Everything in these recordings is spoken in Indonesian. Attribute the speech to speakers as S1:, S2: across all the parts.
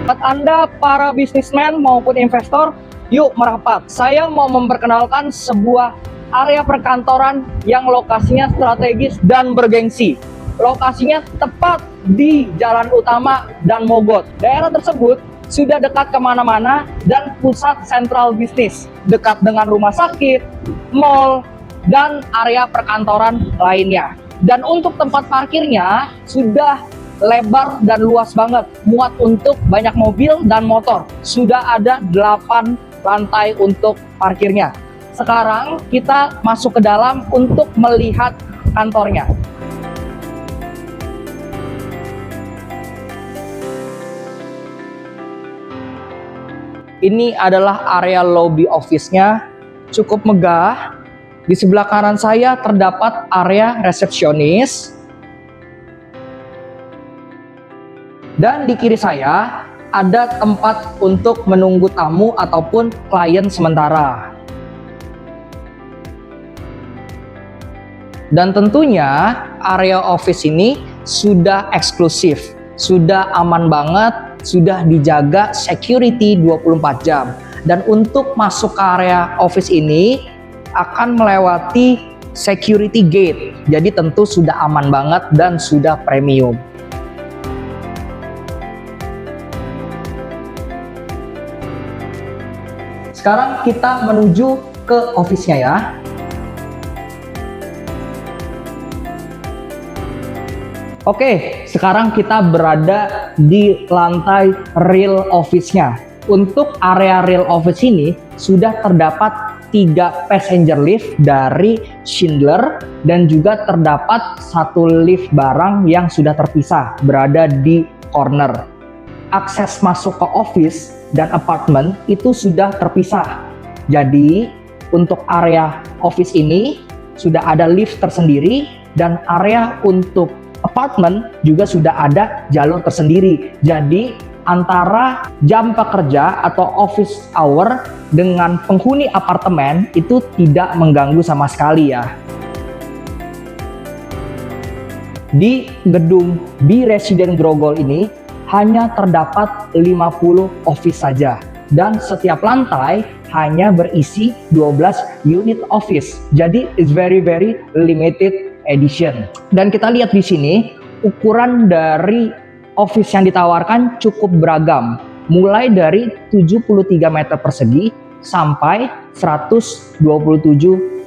S1: Buat Anda para bisnismen maupun investor, yuk merapat. Saya mau memperkenalkan sebuah area perkantoran yang lokasinya strategis dan bergengsi. Lokasinya tepat di Jalan Utama dan Mogot. Daerah tersebut sudah dekat kemana-mana dan pusat sentral bisnis. Dekat dengan rumah sakit, mall, dan area perkantoran lainnya. Dan untuk tempat parkirnya sudah lebar dan luas banget, muat untuk banyak mobil dan motor. Sudah ada 8 lantai untuk parkirnya. Sekarang kita masuk ke dalam untuk melihat kantornya. Ini adalah area lobby office-nya, cukup megah. Di sebelah kanan saya terdapat area resepsionis. Dan di kiri saya ada tempat untuk menunggu tamu ataupun klien sementara. Dan tentunya area office ini sudah eksklusif, sudah aman banget, sudah dijaga security 24 jam. Dan untuk masuk ke area office ini akan melewati security gate. Jadi tentu sudah aman banget dan sudah premium. Sekarang kita menuju ke office-nya ya. Oke, sekarang kita berada di lantai real office-nya. Untuk area real office ini sudah terdapat 3 passenger lift dari Schindler dan juga terdapat 1 lift barang yang sudah terpisah berada di corner. Akses masuk ke office dan apartemen itu sudah terpisah. Jadi untuk area office ini sudah ada lift tersendiri dan area untuk apartemen juga sudah ada jalur tersendiri. Jadi antara jam pekerja atau office hour dengan penghuni apartemen itu tidak mengganggu sama sekali ya. Di gedung B Resident Grogol ini hanya terdapat 50 office saja dan setiap lantai hanya berisi 12 unit office. Jadi it's very limited edition. Dan kita lihat di sini ukuran dari office yang ditawarkan cukup beragam, mulai dari 73 meter persegi sampai 127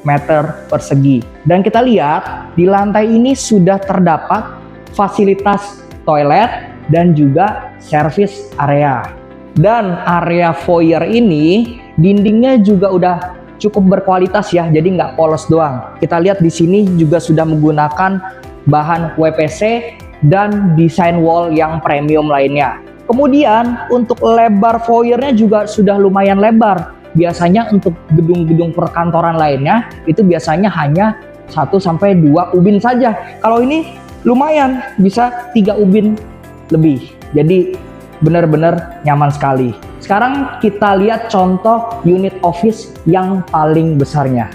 S1: meter persegi. Dan kita lihat di lantai ini sudah terdapat fasilitas toilet dan juga service area. Dan area foyer ini dindingnya juga udah cukup berkualitas ya, jadi nggak polos doang. Kita lihat di sini juga sudah menggunakan bahan WPC dan desain wall yang premium lainnya. Kemudian untuk lebar foyernya juga sudah lumayan lebar. Biasanya untuk gedung-gedung perkantoran lainnya itu biasanya hanya 1-2 ubin saja. Kalau ini lumayan bisa 3 ubin lebih. Jadi benar-benar nyaman sekali. Sekarang kita lihat contoh unit office yang paling besarnya.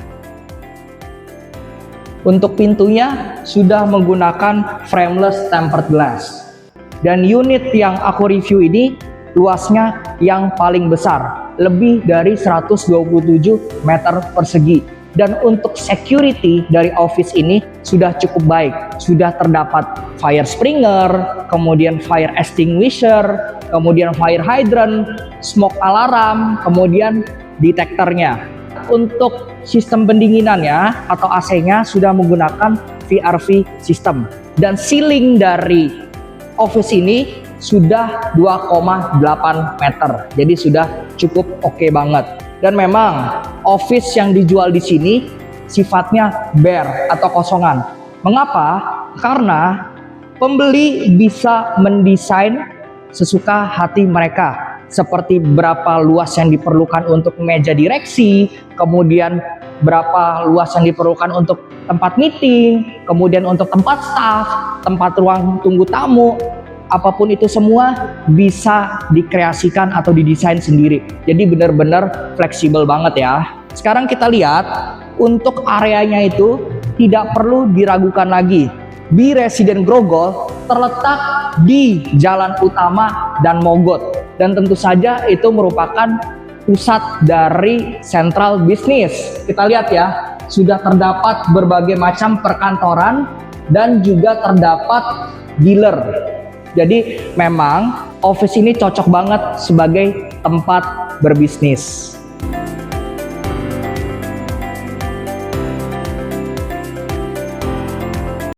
S1: Untuk pintunya sudah menggunakan frameless tempered glass. Dan unit yang aku review ini luasnya yang paling besar, lebih dari 127 meter persegi. Dan untuk security dari office ini sudah cukup baik. Sudah terdapat fire springer, kemudian fire extinguisher, kemudian fire hydrant, smoke alarm, kemudian detektornya. Untuk sistem pendinginannya atau AC-nya sudah menggunakan VRV system. Dan ceiling dari office ini sudah 2,8 meter. Jadi sudah cukup oke banget. Dan memang office yang dijual di sini sifatnya bare atau kosongan. Mengapa? Karena pembeli bisa mendesain sesuka hati mereka. Seperti berapa luas yang diperlukan untuk meja direksi, kemudian berapa luas yang diperlukan untuk tempat meeting, kemudian untuk tempat staff, tempat ruang tunggu tamu. Apapun itu semua bisa dikreasikan atau didesain sendiri. Jadi benar-benar fleksibel banget ya. Sekarang kita lihat untuk areanya itu tidak perlu diragukan lagi. B Resident Grogol terletak di Jalan Utama dan Mogot. dan tentu saja itu merupakan pusat dari sentral bisnis. Kita lihat ya, sudah terdapat berbagai macam perkantoran dan juga terdapat dealer. Jadi memang office ini cocok banget sebagai tempat berbisnis.